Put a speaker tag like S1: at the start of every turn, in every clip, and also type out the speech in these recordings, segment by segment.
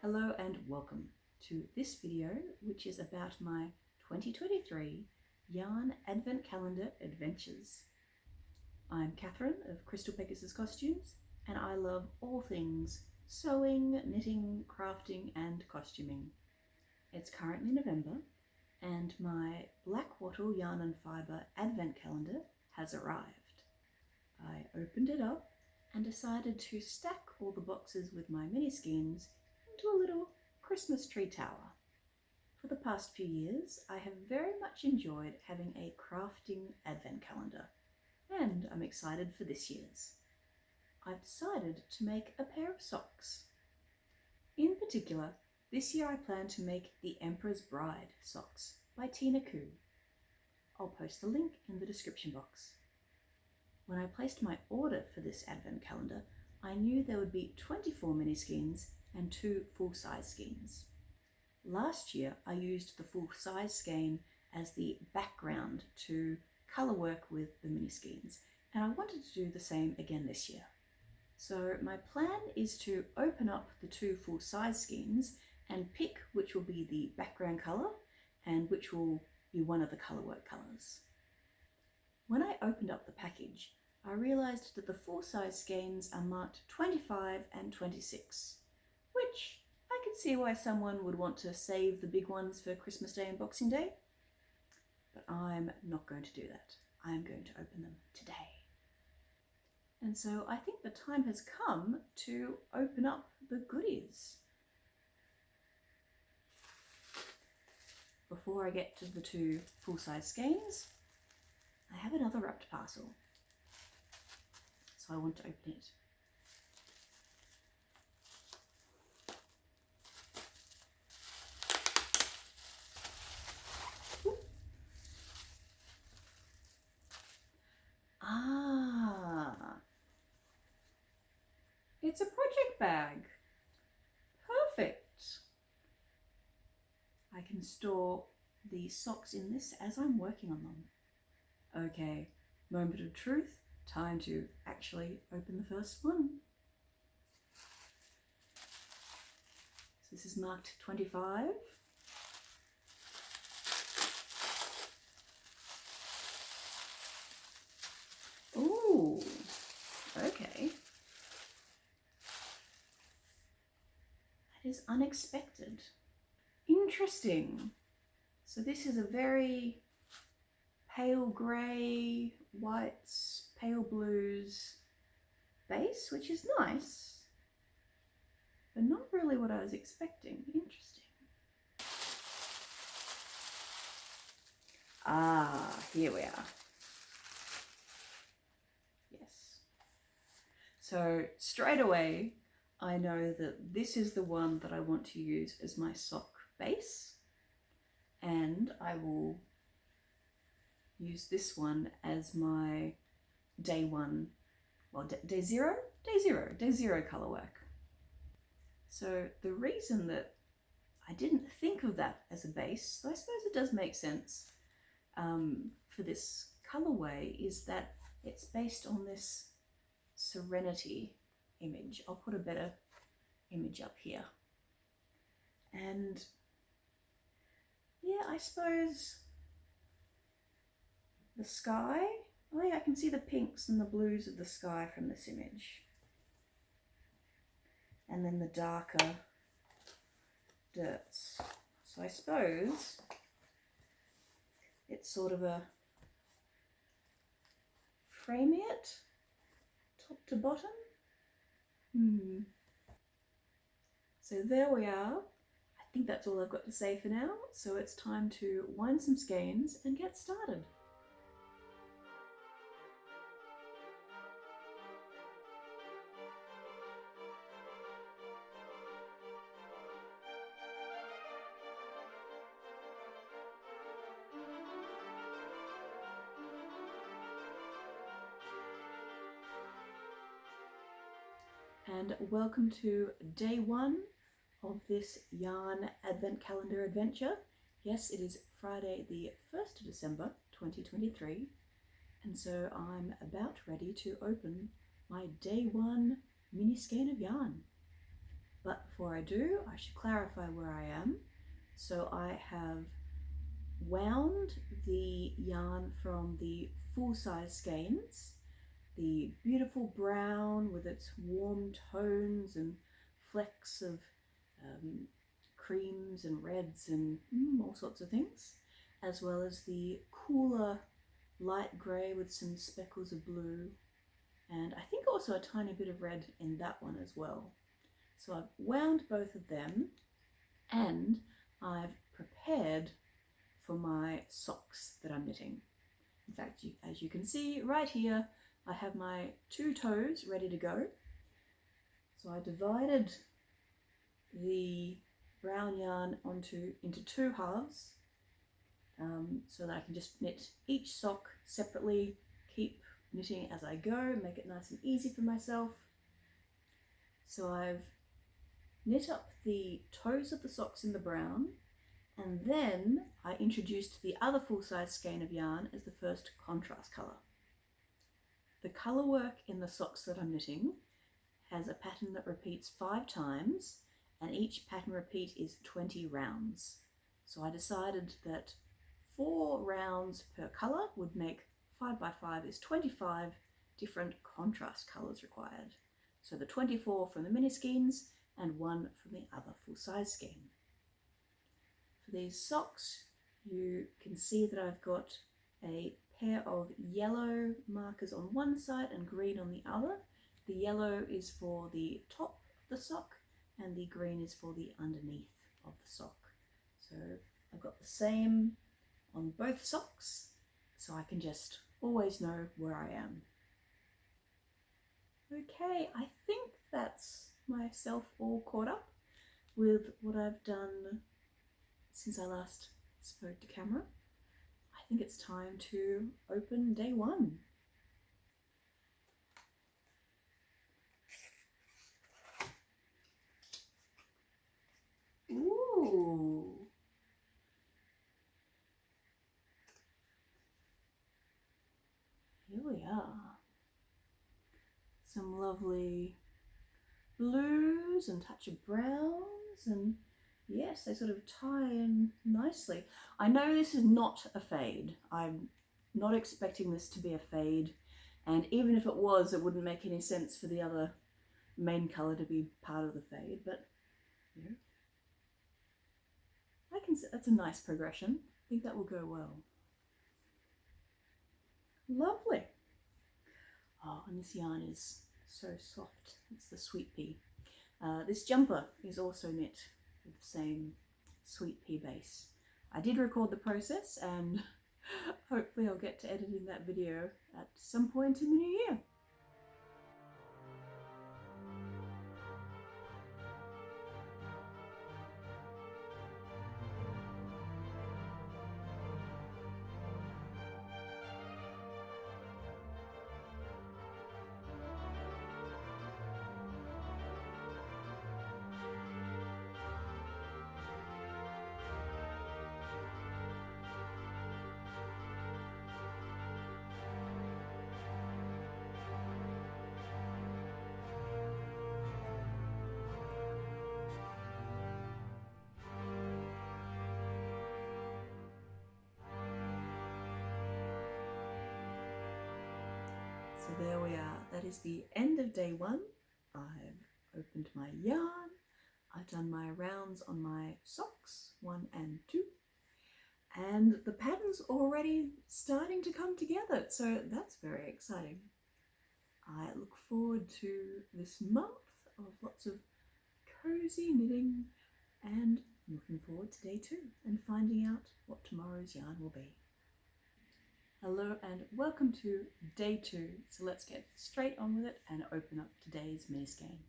S1: Hello and welcome to this video, which is about my 2023 Yarn Advent Calendar Adventures. I'm Catherine of Crystal Pegasus Costumes, and I love all things sewing, knitting, crafting and costuming. It's currently November and my Blackwattle Yarn and Fibre Advent Calendar has arrived. I opened it up and decided to stack all the boxes with my mini skeins into a little Christmas tree tower. For the past few years, I have very much enjoyed having a crafting advent calendar, and I'm excited for this year's. I've decided to make a pair of socks. In particular, this year I plan to make the Emperor's Bride socks by Tiina Kuu. I'll post the link in the description box. When I placed my order for this advent calendar, I knew there would be 24 mini skeins and 2 full-size skeins. Last year, I used the full-size skein as the background to colour work with the mini skeins, and I wanted to do the same again this year. So my plan is to open up the 2 full-size skeins and pick which will be the background colour and which will be one of the colour work colours. When I opened up the package, I realised that the full-size skeins are marked 25 and 26, which I could see why someone would want to save the big ones for Christmas Day and Boxing Day, but I'm not going to do that. I'm going to open them today. And so I think the time has come to open up the goodies. Before I get to the 2 full-size skeins, I have another wrapped parcel, so I want to open it. It's a project bag. Perfect. I can store the socks in this as I'm working on them. Okay, moment of truth, time to actually open the first one. So this is marked 25. Ooh, okay. That is unexpected. Interesting. So this is a very pale grey, whites, pale blues base, which is nice, but not really what I was expecting. Interesting. Ah, here we are. Yes. So straight away, I know that this is the one that I want to use as my sock base, and I will use this one as my day zero colour work. So the reason that I didn't think of that as a base, though I suppose it does make sense for this colourway, is that it's based on this Serenity image. I'll put a better image up here. And yeah, I suppose the sky, oh yeah, I can see the pinks and the blues of the sky from this image. And then the darker dirts. So I suppose it's sort of a frame it, top to bottom. So there we are. I think that's all I've got to say for now. So it's time to wind some skeins and get started. And welcome to day 1 of this yarn advent calendar adventure. Yes, it is Friday the 1st of December 2023, and so I'm about ready to open my day 1 mini skein of yarn. But before I do, I should clarify where I am. So I have wound the yarn from the full-size skeins, the beautiful brown with its warm tones and flecks of creams and reds and all sorts of things, as well as the cooler light grey with some speckles of blue, and I think also a tiny bit of red in that one as well. So I've wound both of them, and I've prepared for my socks that I'm knitting. In fact, as you can see right here, I have my 2 toes ready to go. So I divided the brown yarn into 2 halves so that I can just knit each sock separately, keep knitting as I go, make it nice and easy for myself. So I've knit up the toes of the socks in the brown, and then I introduced the other full-size skein of yarn as the first contrast colour. The colour work in the socks that I'm knitting has a pattern that repeats 5 times, and each pattern repeat is 20 rounds. So I decided that 4 rounds per colour would make 5 by 5 is 25 different contrast colours required. So the 24 from the mini skeins and 1 from the other full-size skein. For these socks, you can see that I've got a pair of yellow markers on one side and green on the other. The yellow is for the top of the sock and the green is for the underneath of the sock. So I've got the same on both socks, so I can just always know where I am. Okay, I think that's myself all caught up with what I've done since I last spoke to camera. I think it's time to open day 1. Ooh! Here we are. Some lovely blues and touch of browns, and yes, they sort of tie in nicely. I know this is not a fade. I'm not expecting this to be a fade, and even if it was, it wouldn't make any sense for the other main colour to be part of the fade, but you know, that's a nice progression. I think that will go well. Lovely. Oh, and this yarn is so soft. It's the sweet pea. This jumper is also knit with the same sweet pea base. I did record the process, and hopefully I'll get to editing that video at some point in the new year. So there we are. That is the end of day 1. I've opened my yarn. I've done my rounds on my socks, 1 and 2. And the pattern's already starting to come together. So that's very exciting. I look forward to this month of lots of cozy knitting, and I'm looking forward to day 2 and finding out what tomorrow's yarn will be. Hello and welcome to day 2. So let's get straight on with it and open up today's mini skein.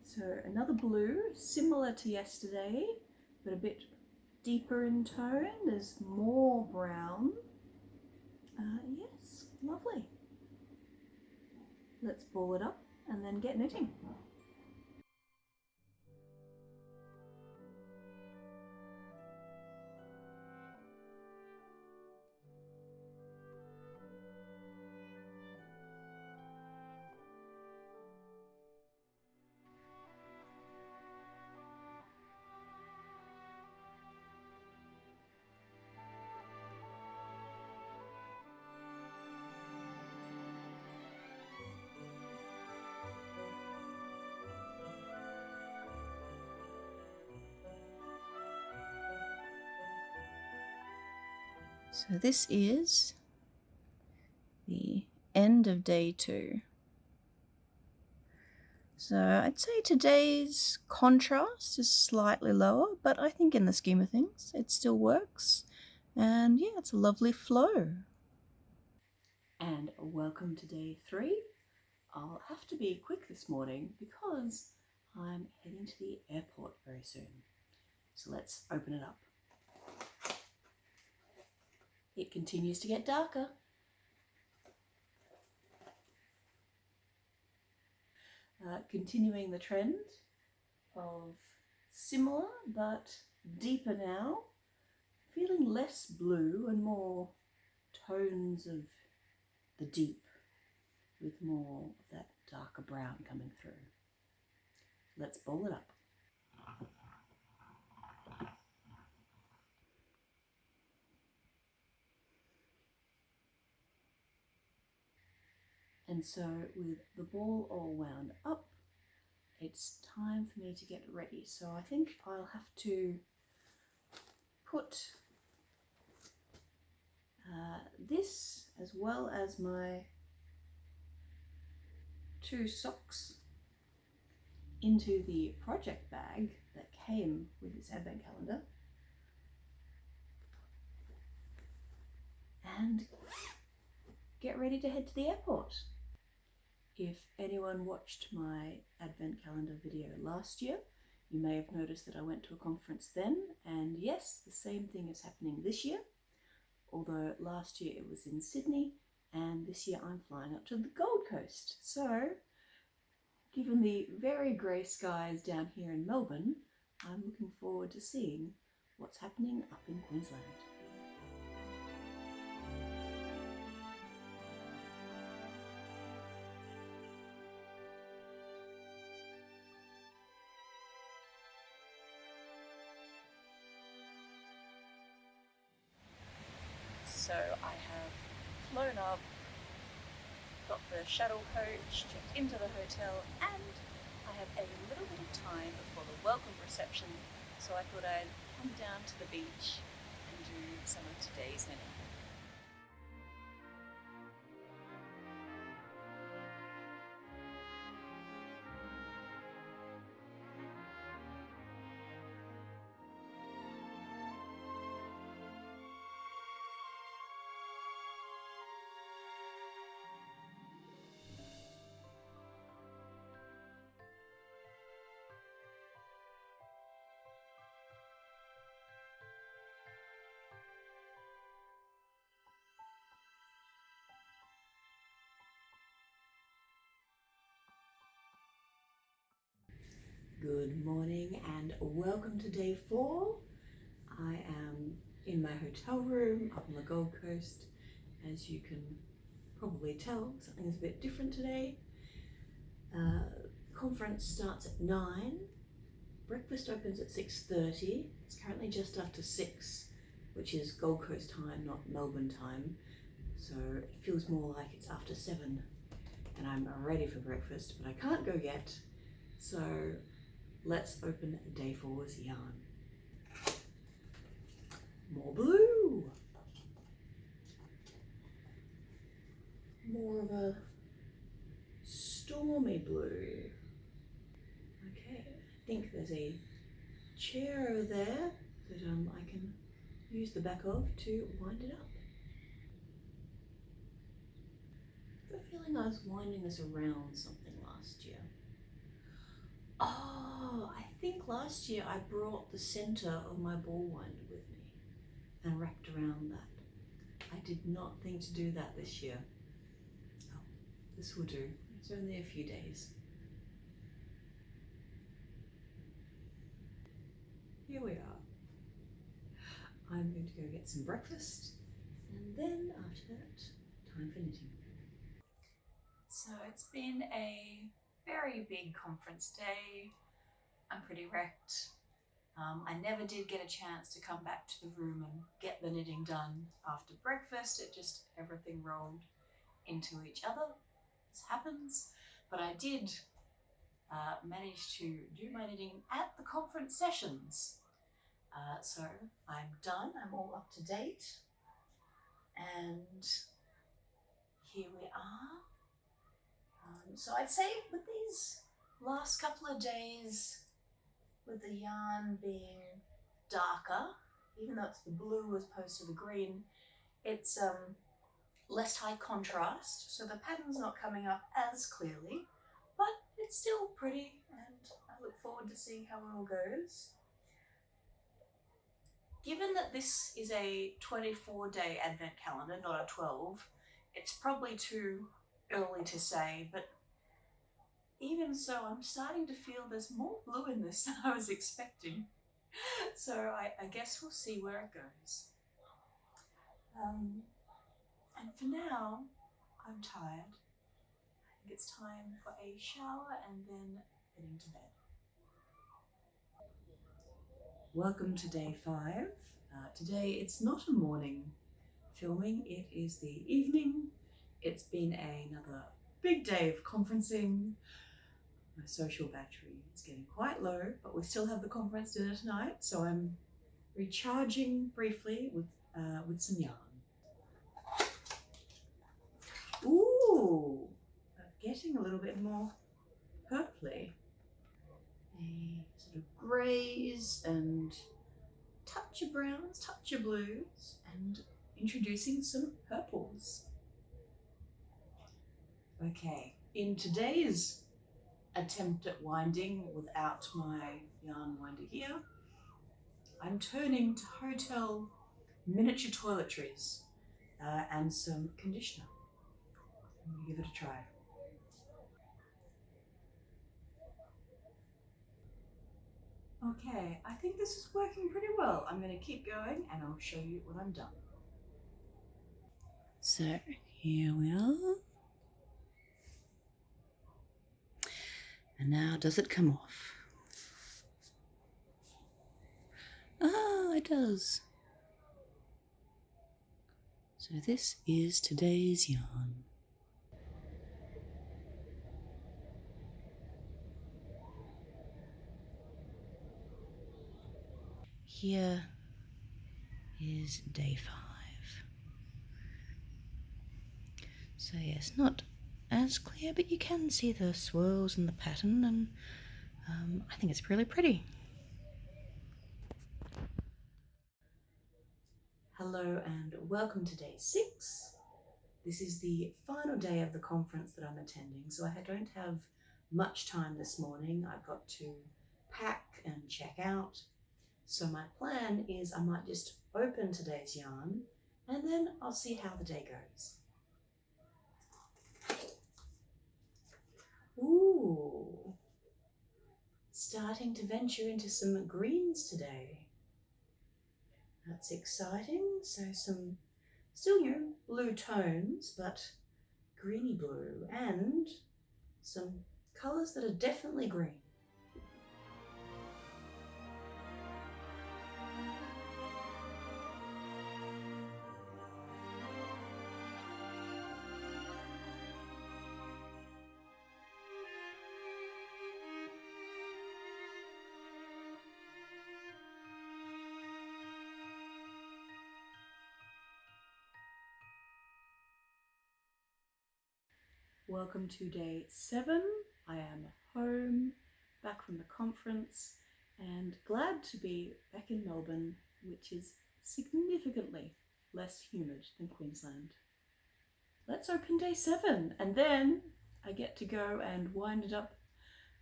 S1: So another blue, similar to yesterday, but a bit deeper in tone. There's more brown. Yes, lovely. Let's ball it up and then get knitting. So this is the end of day 2. So I'd say today's contrast is slightly lower, but I think in the scheme of things it still works. And yeah, it's a lovely flow. And welcome to day 3. I'll have to be quick this morning because I'm heading to the airport very soon. So let's open it up. It continues to get darker. Continuing the trend of similar but deeper now, feeling less blue and more tones of the deep with more of that darker brown coming through. Let's bowl it up. And so with the ball all wound up, it's time for me to get ready. So I think I'll have to put this as well as my 2 socks into the project bag that came with this advent calendar and get ready to head to the airport. If anyone watched my advent calendar video last year, you may have noticed that I went to a conference then, and yes, the same thing is happening this year, although last year it was in Sydney and this year I'm flying up to the Gold Coast. So given the very grey skies down here in Melbourne, I'm looking forward to seeing what's happening up in Queensland. So I have flown up, got the shuttle coach, checked into the hotel, and I have a little bit of time before the welcome reception, so I thought I'd come down to the beach and do some of today's knitting. Good morning and welcome to day 4. I am in my hotel room up on the Gold Coast. As you can probably tell, something is a bit different today. Conference starts at 9. Breakfast opens at 6:30. It's currently just after 6, which is Gold Coast time, not Melbourne time. So it feels more like it's after 7 and I'm ready for breakfast, but I can't go yet. So let's open day 4's yarn. More blue. More of a stormy blue. Okay, I think there's a chair over there that I can use the back of to wind it up. I have a feeling I was winding this around something last year. Oh, I think last year I brought the center of my ball winder with me and wrapped around that. I did not think to do that this year. Oh, this will do. It's only a few days. Here we are. I'm going to go get some breakfast and then after that, time for knitting. So it's been a very big conference day. I'm pretty wrecked. I never did get a chance to come back to the room and get the knitting done after breakfast. It just, everything rolled into each other. This happens. But I did manage to do my knitting at the conference sessions. So I'm done, I'm all up to date. And here we are. So I'd say with these last couple of days, with the yarn being darker, even though it's the blue as opposed to the green, it's less high contrast, so the pattern's not coming up as clearly, but it's still pretty, and I look forward to seeing how it all goes. Given that this is a 24-day advent calendar, not a 12, it's probably too early to say, but even so, I'm starting to feel there's more blue in this than I was expecting. So I guess we'll see where it goes. And for now, I'm tired. I think it's time for a shower and then heading to bed. Welcome to day 5. Today it's not a morning filming, it is the evening. It's been another big day of conferencing. My social battery is getting quite low, but we still have the conference dinner tonight, so I'm recharging briefly with some yarn. Ooh, getting a little bit more purpley. A sort of greys and touch of browns, touch of blues, and introducing some purples. Okay, in today's attempt at winding without my yarn winder here, I'm turning to hotel miniature toiletries and some conditioner. I'm going to give it a try. Okay, I think this is working pretty well. I'm going to keep going and I'll show you when I'm done. So here we are. And now does it come off? Ah, it does. So this is today's yarn. Here is day 5. So yes, not as clear, but you can see the swirls and the pattern, and I think it's really pretty. Hello and welcome to day 6. This is the final day of the conference that I'm attending, so I don't have much time this morning. I've got to pack and check out. So my plan is I might just open today's yarn and then I'll see how the day goes. Ooh, starting to venture into some greens today. That's exciting. So some still, blue tones, but greeny blue and some colours that are definitely green. Welcome to day 7. I am home, back from the conference, and glad to be back in Melbourne, which is significantly less humid than Queensland. Let's open day 7, and then I get to go and wind it up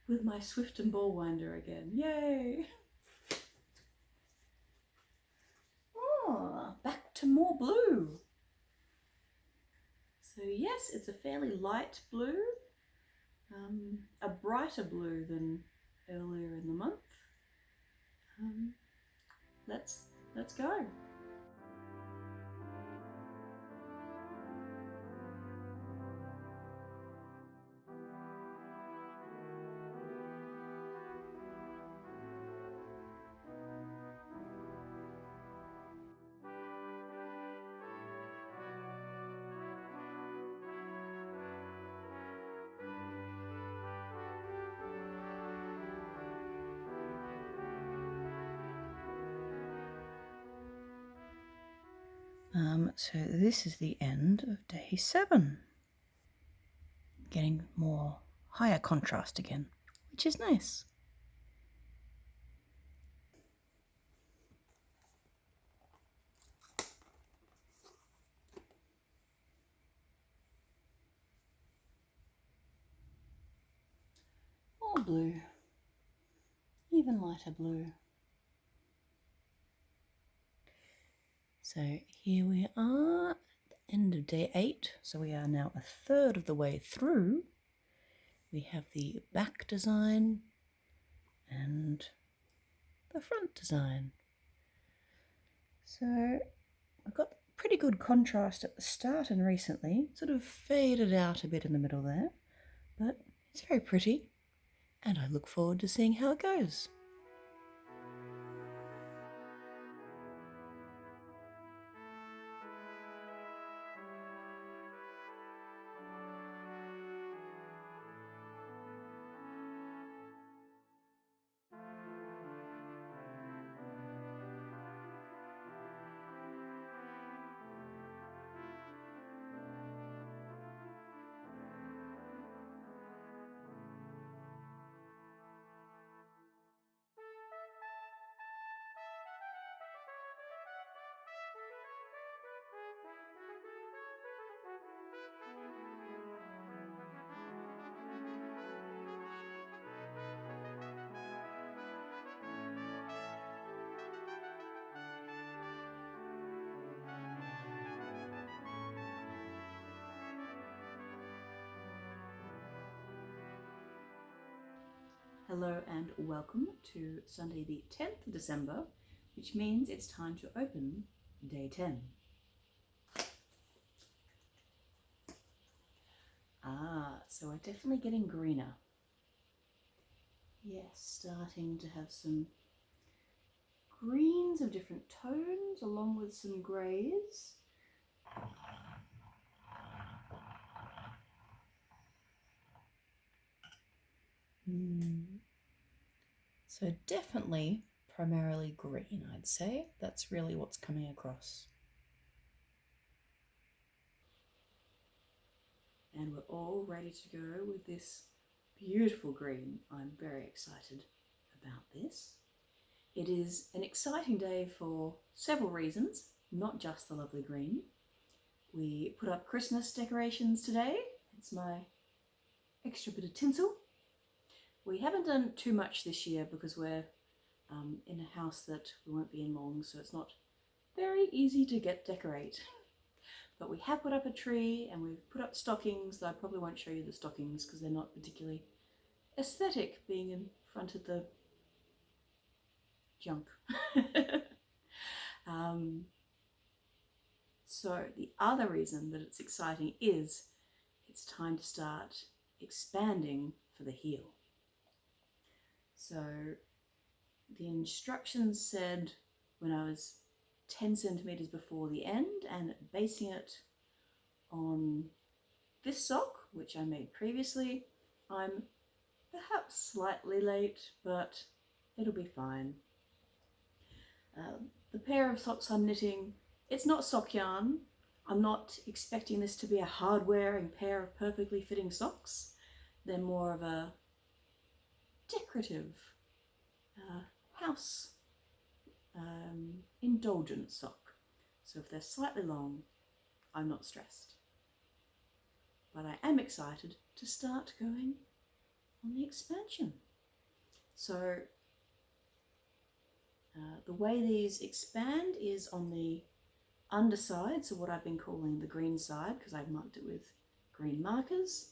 S1: with my Swift and Ball winder again. Yay! Oh, back to more blue. So yes, it's a fairly light blue, a brighter blue than earlier in the month. Let's go. So this is the end of day 7. Getting more higher contrast again, which is nice. More blue, even lighter blue. So here we are at the end of day 8. So we are now a third of the way through. We have the back design and the front design. So I've got pretty good contrast at the start and recently. Sort of faded out a bit in the middle there, but it's very pretty and I look forward to seeing how it goes. Hello and welcome to Sunday the 10th of December, which means it's time to open day 10. So we're definitely getting greener. Yes, starting to have some greens of different tones along with some greys. So definitely primarily green, I'd say. That's really what's coming across. And we're all ready to go with this beautiful green. I'm very excited about this. It is an exciting day for several reasons, not just the lovely green. We put up Christmas decorations today. It's my extra bit of tinsel. We haven't done too much this year because we're in a house that we won't be in long, so it's not very easy to decorate. But we have put up a tree and we've put up stockings, though I probably won't show you the stockings because they're not particularly aesthetic being in front of the junk. So the other reason that it's exciting is it's time to start expanding for the heel. So the instructions said when I was 10 centimeters before the end and basing it on this sock, which I made previously, I'm perhaps slightly late, but it'll be fine. The pair of socks I'm knitting, it's not sock yarn. I'm not expecting this to be a hard-wearing pair of perfectly fitting socks. They're more of a decorative house indulgent sock. So if they're slightly long, I'm not stressed. But I am excited to start going on the expansion. So the way these expand is on the underside, so what I've been calling the green side, because I've marked it with green markers.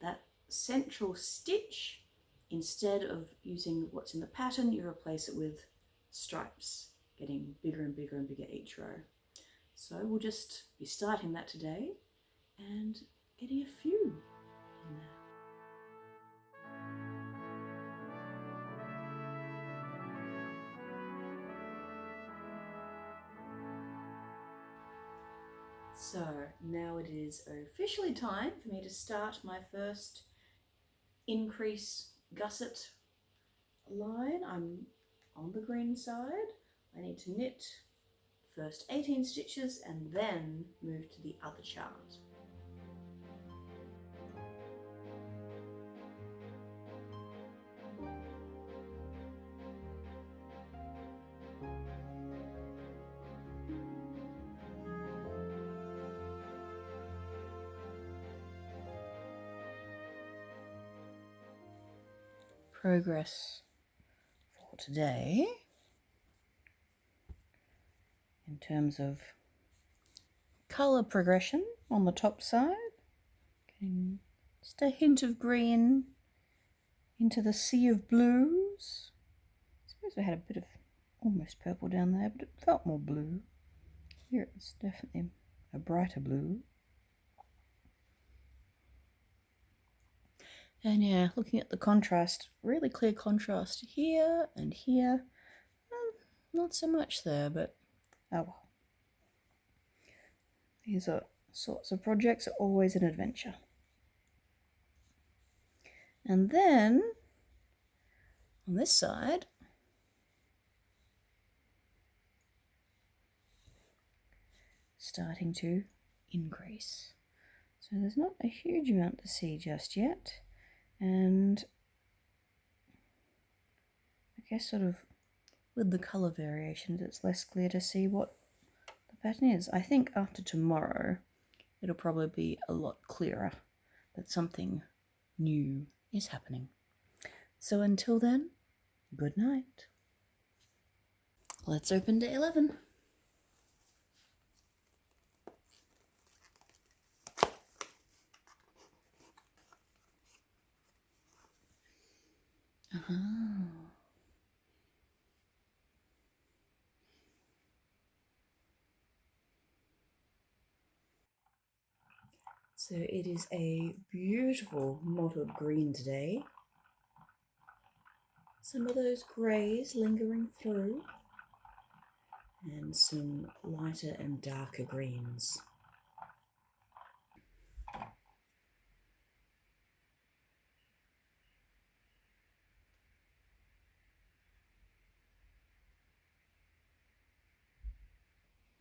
S1: That central stitch, instead of using what's in the pattern, you replace it with stripes, getting bigger and bigger and bigger each row. So we'll just be starting that today and getting a few in there. So now it is officially time for me to start my first increase gusset line. I'm on the green side. I need to knit first 18 stitches and then move to the other chart. Progress for today in terms of colour progression on the top side, getting just a hint of green into the sea of blues. I suppose we had a bit of almost purple down there, but it felt more blue. Here it's definitely a brighter blue. And yeah, looking at the contrast, really clear contrast here and here. Not so much there, but oh well. These are sorts of projects are always an adventure. And then on this side, starting to increase. So there's not a huge amount to see just yet. And I guess sort of with the colour variations, it's less clear to see what the pattern is. I think after tomorrow, it'll probably be a lot clearer that something new is happening. So until then, good night. Let's open day 11. So it is a beautiful mottled green today. Some of those greys lingering through, and some lighter and darker greens.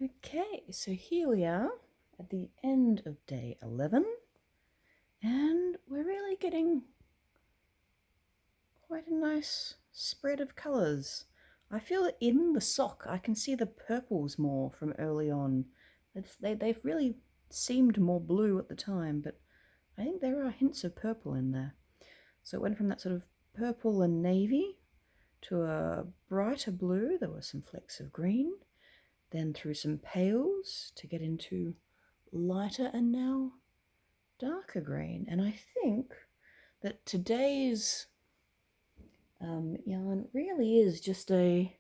S1: Okay, so here we are at the end of day 11, and we're really getting quite a nice spread of colours. I feel that in the sock I can see the purples more from early on. They've really seemed more blue at the time, but I think there are hints of purple in there. So it went from that sort of purple and navy to a brighter blue. There were some flecks of green, then through some pales to get into lighter and now darker green. And I think that today's yarn really is just a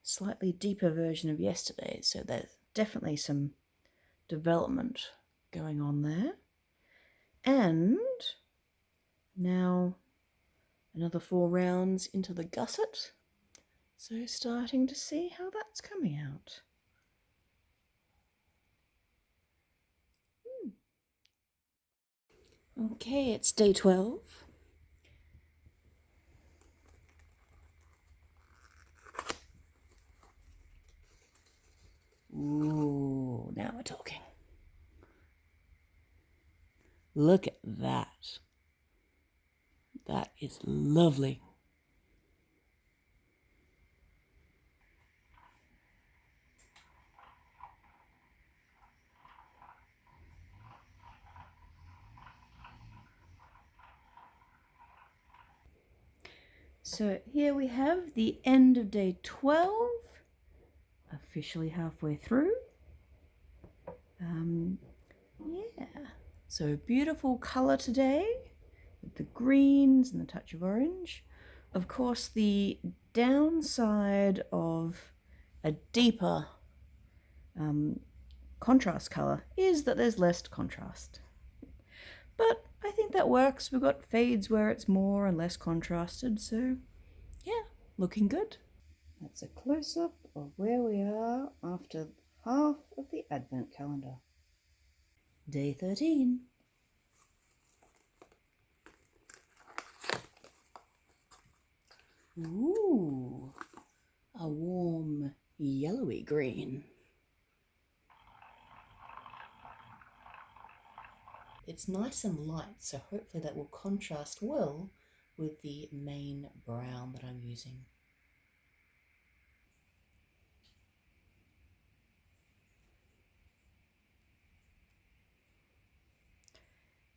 S1: slightly deeper version of yesterday's, so there's definitely some development going on there. And now another 4 rounds into the gusset, so starting to see how that's coming out. Okay, it's day 12. Ooh, now we're talking. Look at that. That is lovely. So here we have the end of day 12, officially halfway through. Yeah, so beautiful colour today with the greens and the touch of orange. Of course, the downside of a deeper contrast colour is that there's less contrast. But I think that works. We've got fades where it's more and less contrasted, so yeah, looking good. That's a close-up of where we are after half of the Advent calendar. Day 13. Ooh, a warm yellowy green. It's nice and light, so hopefully that will contrast well with the main brown that I'm using.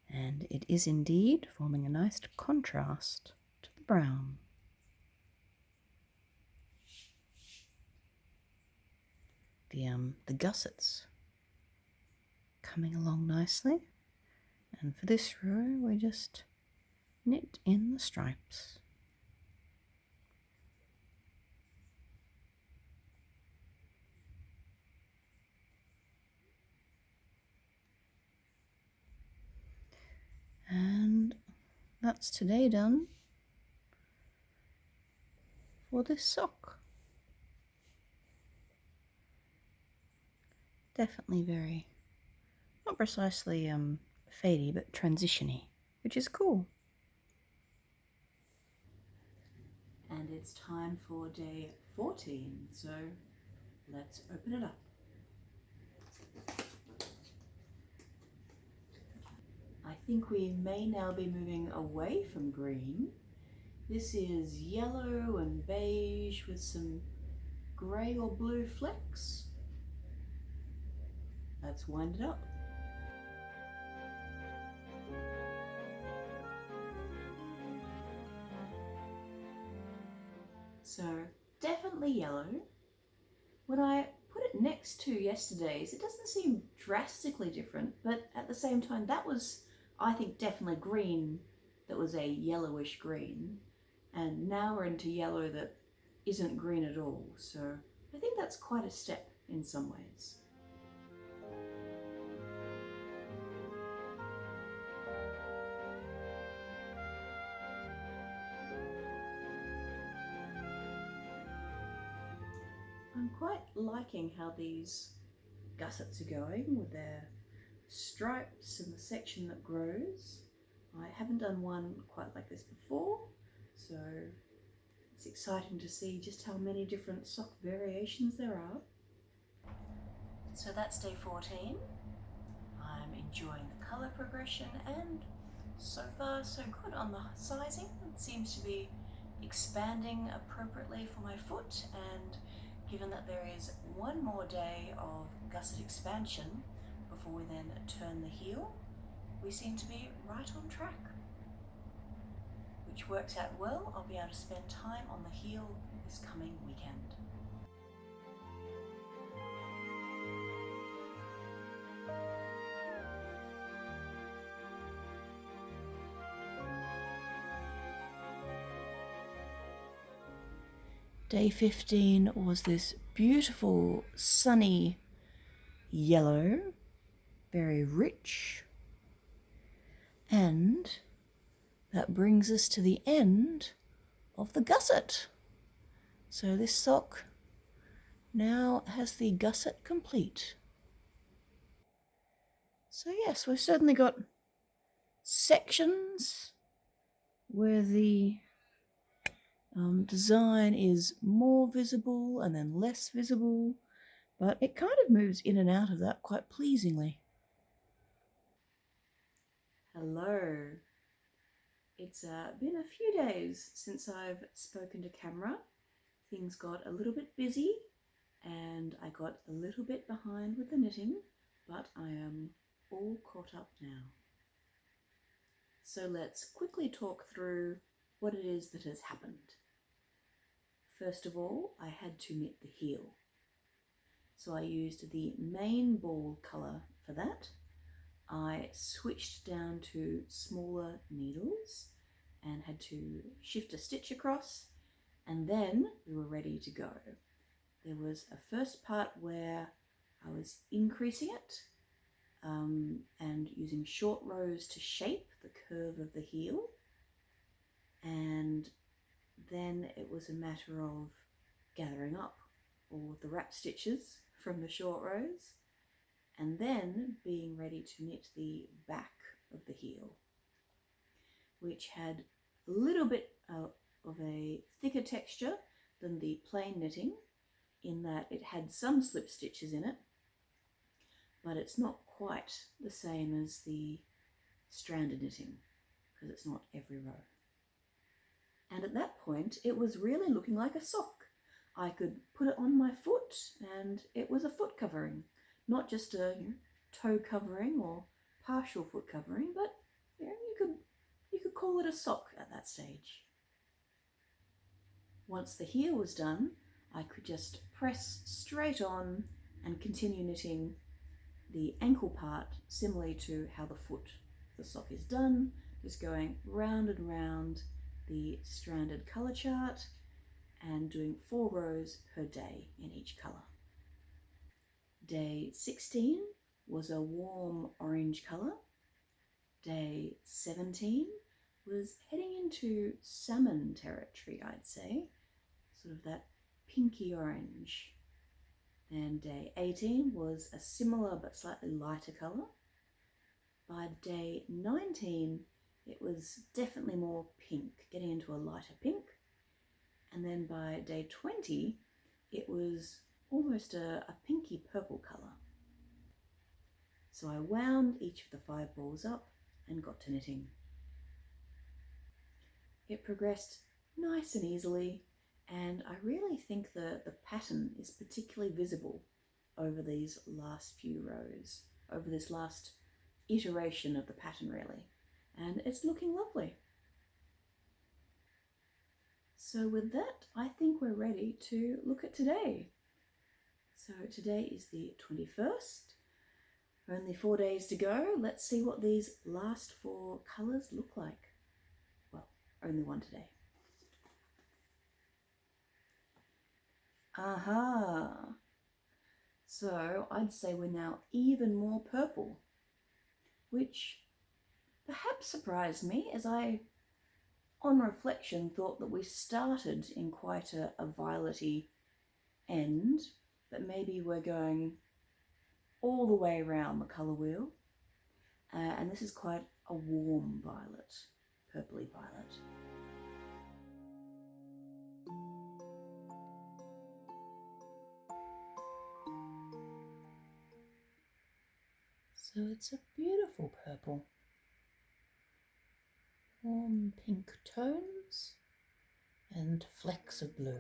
S1: And it is indeed forming a nice contrast to the brown. The gussets coming along nicely, and for this row we just knit in the stripes. And that's today done for this sock. Definitely very, not precisely fadey, but transition-y, which is cool. And it's time for day 14, so let's open it up. I think we may now be moving away from green. This is yellow and beige with some grey or blue flecks. Let's wind it up. So definitely yellow. When I put it next to yesterday's, it doesn't seem drastically different, but at the same time that was, I think, definitely green that was a yellowish green, and now we're into yellow that isn't green at all, so I think that's quite a step in some ways. I'm quite liking how these gussets are going with their stripes and the section that grows. I haven't done one quite like this before, so it's exciting to see just how many different sock variations there are. So that's day 14. I'm enjoying the colour progression, and so far so good on the sizing. It seems to be expanding appropriately for my foot, and given that there is one more day of gusset expansion before we then turn the heel, we seem to be right on track, which works out well. I'll be able to spend time on the heel this coming weekend. Day 15 was this beautiful sunny yellow, very rich, and that brings us to the end of the gusset. So this sock now has the gusset complete. So yes, we've certainly got sections where the design is more visible and then less visible, but it kind of moves in and out of that quite pleasingly. Hello. It's been a few days since I've spoken to camera. Things got a little bit busy and I got a little bit behind with the knitting, but I am all caught up now. So let's quickly talk through what it is that has happened. First of all, I had to knit the heel. So I used the main ball colour for that. I switched down to smaller needles and had to shift a stitch across, and then we were ready to go. There was a first part where I was increasing it and using short rows to shape the curve of the heel, and then it was a matter of gathering up all of the wrap stitches from the short rows and then being ready to knit the back of the heel, which had a little bit of a thicker texture than the plain knitting, in that it had some slip stitches in it, but it's not quite the same as the stranded knitting because it's not every row. And at that point, it was really looking like a sock. I could put it on my foot and it was a foot covering, not just a toe covering or partial foot covering, but you could call it a sock at that stage. Once the heel was done, I could just press straight on and continue knitting the ankle part similarly to how the foot of the sock is done, just going round and round the stranded colour chart and doing 4 rows per day in each colour. Day 16 was a warm orange colour. Day 17 was heading into salmon territory, I'd say, sort of that pinky orange. Then day 18 was a similar but slightly lighter colour. By day 19, it was definitely more pink, getting into a lighter pink. And then by day 20, it was almost a pinky purple colour. So I wound each of the 5 balls up and got to knitting. It progressed nice and easily, and I really think the pattern is particularly visible over these last few rows, over this last iteration of the pattern really, and it's looking lovely. So with that, I think we're ready to look at today. So today is the 21st, only 4 days to go. Let's see what these last 4 colours look like. Well, only one today. Aha! So I'd say we're now even more purple, which perhaps surprised me as I, on reflection, thought that we started in quite a violet-y end, but maybe we're going all the way around the colour wheel. And this is quite a warm violet, purpley violet. So it's a beautiful purple. Warm pink tones and flecks of blue.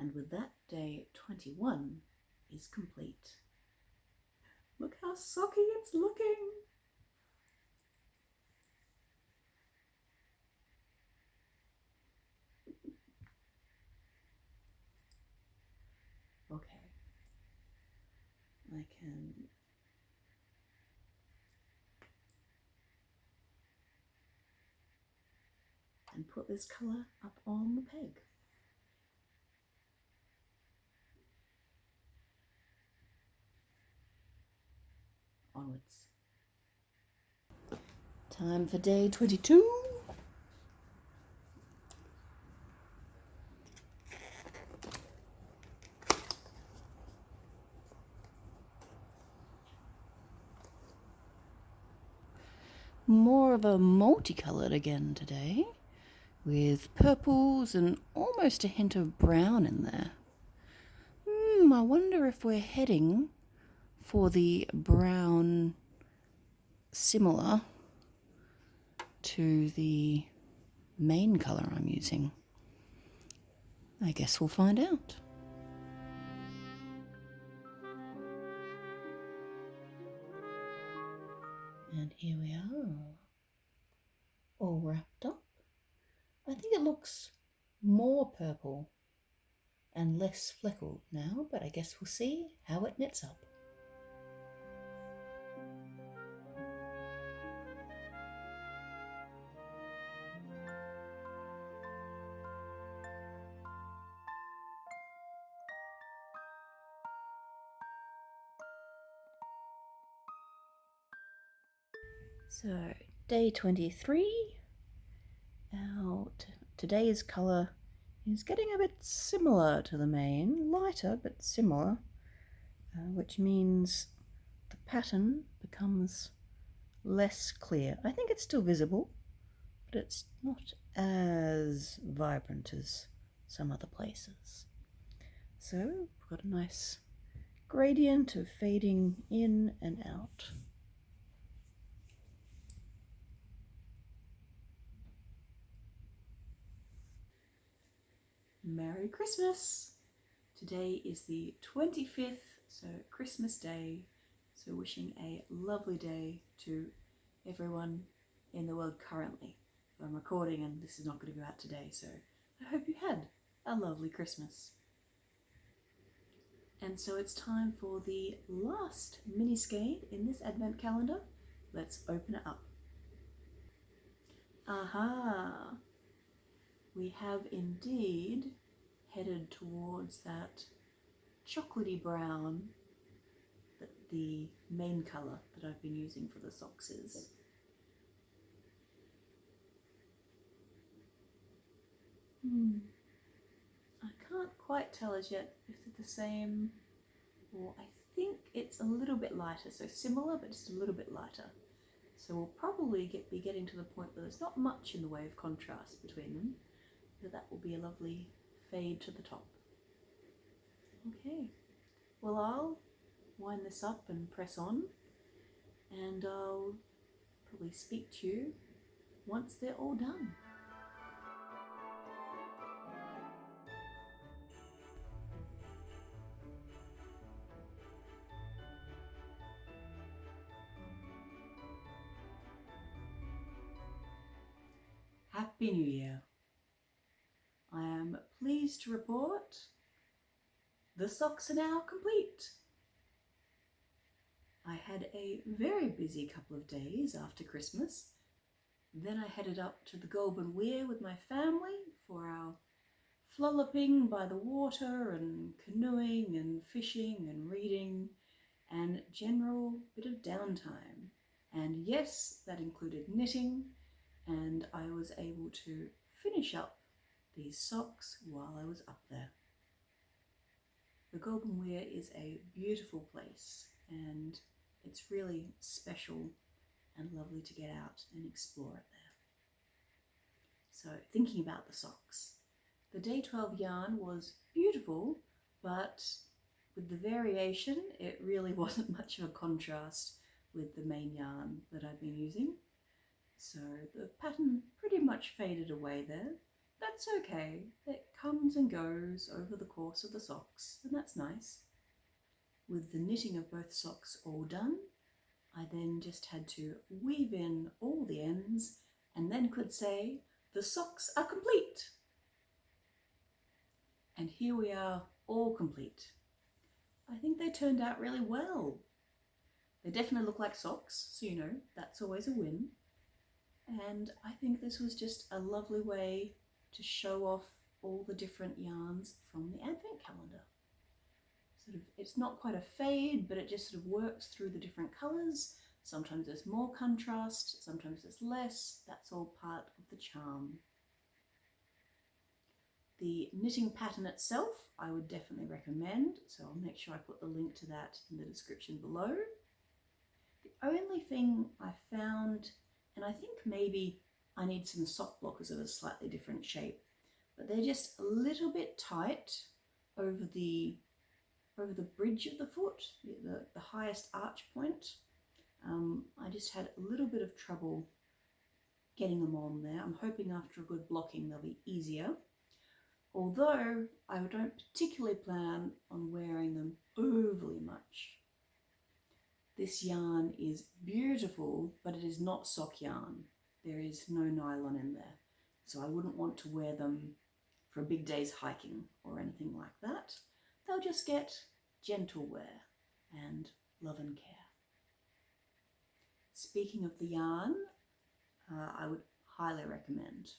S1: And with that, day 21 is complete. Look how socky it's looking! Okay, I can put this colour up on the peg. Onwards. Time for day 22. More of a multicoloured again today, with purples and almost a hint of brown in there. I wonder if we're heading for the brown similar to the main colour I'm using. I guess we'll find out. And here we are, all wrapped up. I think it looks more purple and less fleckled now, but I guess we'll see how it knits up. So day 23, today's colour is getting a bit similar to the main, lighter but similar, which means the pattern becomes less clear. I think it's still visible, but it's not as vibrant as some other places. So we've got a nice gradient of fading in and out. Merry Christmas! Today is the 25th, so Christmas Day. So wishing a lovely day to everyone in the world currently. I'm recording and this is not going to go out today, so I hope you had a lovely Christmas. And so it's time for the last mini skein in this advent calendar. Let's open it up. Aha! We have indeed headed towards that chocolatey brown that the main colour that I've been using for the socks is. I can't quite tell as yet if they're the same, or I think it's a little bit lighter, so similar but just a little bit lighter. So we'll probably be getting to the point where there's not much in the way of contrast between them, but that will be a lovely fade to the top. Okay, well I'll wind this up and press on, and I'll probably speak to you once they're all done. Happy New Year! I am pleased to report the socks are now complete. I had a very busy couple of days after Christmas. Then I headed up to the Goulburn Weir with my family for our flolloping by the water and canoeing and fishing and reading and general bit of downtime. And yes, that included knitting, and I was able to finish up these socks while I was up there. The Goulburn Weir is a beautiful place, and it's really special and lovely to get out and explore it there. So thinking about the socks, the day 12 yarn was beautiful, but with the variation it really wasn't much of a contrast with the main yarn that I've been using. So the pattern pretty much faded away there. That's okay, it comes and goes over the course of the socks, and that's nice. With the knitting of both socks all done, I then just had to weave in all the ends and then could say, the socks are complete. And here we are, all complete. I think they turned out really well. They definitely look like socks, so you know, that's always a win. And I think this was just a lovely way to show off all the different yarns from the advent calendar. It's not quite a fade, but it just sort of works through the different colours. Sometimes there's more contrast, sometimes there's less. That's all part of the charm. The knitting pattern itself, I would definitely recommend, so I'll make sure I put the link to that in the description below. The only thing I found, and I think maybe I need some sock blockers of a slightly different shape, but they're just a little bit tight over the bridge of the foot, the highest arch point. I just had a little bit of trouble getting them on there. I'm hoping after a good blocking they'll be easier, although I don't particularly plan on wearing them overly much. This yarn is beautiful, but it is not sock yarn. There is no nylon in there, so I wouldn't want to wear them for a big day's hiking or anything like that. They'll just get gentle wear and love and care. Speaking of the yarn, I would highly recommend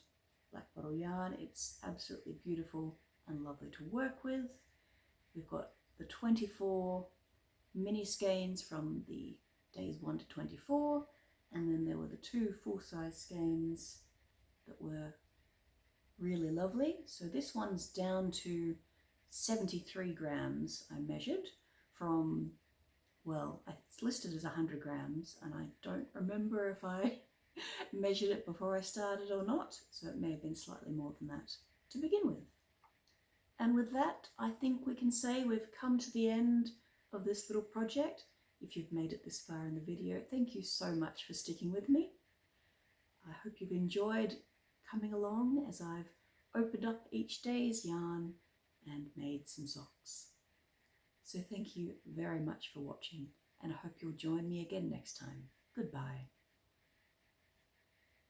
S1: Blackwattle yarn. It's absolutely beautiful and lovely to work with. We've got the 24 mini skeins from the days 1 to 24, And then there were the 2 full-size skeins that were really lovely. So this one's down to 73 grams I measured from, well, it's listed as 100 grams and I don't remember if I measured it before I started or not, so it may have been slightly more than that to begin with. And with that, I think we can say we've come to the end of this little project. If you've made it this far in the video, thank you so much for sticking with me. I hope you've enjoyed coming along as I've opened up each day's yarn and made some socks. So thank you very much for watching, and I hope you'll join me again next time. Goodbye.